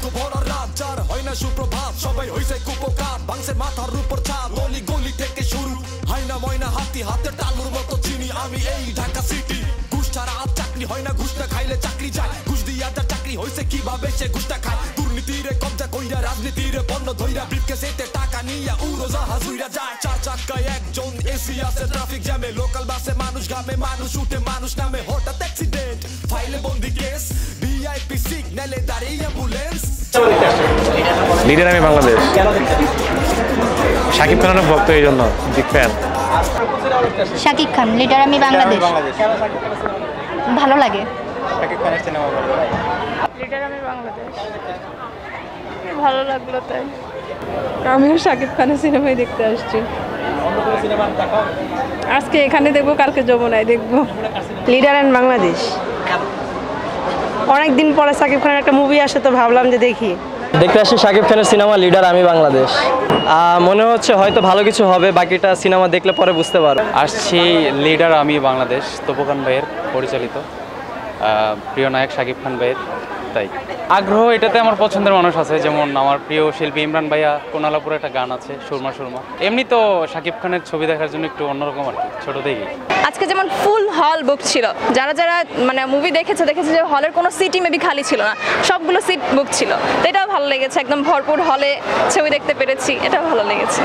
রক্ত ভরা রাত যার হয় না সুপ্রভাত সবাই হইছে কুপকার বাংসে মাথার উপর ছাদ গলি গলি থেকে শুরু হয় না ময়না হাতি হাতের তালুর মতো চিনি আমি এই ঢাকা সিটি ঘুষ ছাড়া আর চাকরি হয় না ঘুষ না খাইলে চাকরি যায় ঘুষ দিয়া যার চাকরি হইছে কিভাবে সে ঘুষটা খায় দুর্নীতিরে কবজা কইরা রাজনীতিরে পণ্য ধইরা ব্রিফকেসেতে টাকা নিয়া উড়োজাহাজ উইরা যায় চার চাক্কায় একজন এসি আছে ট্রাফিক জ্যামে লোকাল বাসে মানুষ গামে মানুষ উঠে মানুষ নামে হঠাৎ অ্যাক্সিডেন্ট ফাইলে বন্দি কেস ভিআইপি সিগন্যালে দাঁড়িয়ে অ্যাম্বুলেন্স লিডার আমি বাংলাদেশ শাকিব খানের ভক্ত এই জন্য big fan Shakib Khan leader আমি বাংলাদেশ ভালো লাগে শাকিব খানের সিনেমা ভালো লাগে লিডার আমি বাংলাদেশ ভালো লাগলো তাই আমিও শাকিব খানের সিনেমাই দেখতে আসছি অন্য কোনো সিনেমা দেখাও আজকে এখানে দেখবো কালকে যমুনায় দেখবো লিডার অ্যান্ড বাংলাদেশ অনেকদিন পরে শাকিব খানের একটা মুভি আসে তো ভাবলাম যে দেখি দেখতে আসছি শাকিব খানের সিনেমা লিডার আমি বাংলাদেশ মনে হচ্ছে হয়তো ভালো কিছু হবে বাকিটা সিনেমা দেখলে পরে বুঝতে পারো আসছি লিডার আমি বাংলাদেশ তপকান ভাইয়ের পরিচালিত প্রিয় নায়ক শাকিব খান ভাইয়ের তাই আগ্রহ এটাতে আমার পছন্দের মানুষ আছে যেমন আমার প্রিয় শিল্পী ইমরান ভাইয়া কোনালাপুরে একটা গান আছে সুরমা সুরমা এমনি তো শাকিব খানের ছবি দেখার জন্য একটু অন্যরকম আর কি ছোট থেকেই আজকে যেমন ফুল হল বুক ছিল যারা যারা মানে মুভি দেখেছে যে হলের কোনো সিটই মেবি খালি ছিল না সবগুলো সিট বুক ছিল তো এটাও ভালো লেগেছে একদম ভরপুর হলে ছবি দেখতে পেরেছি এটাও ভালো লেগেছে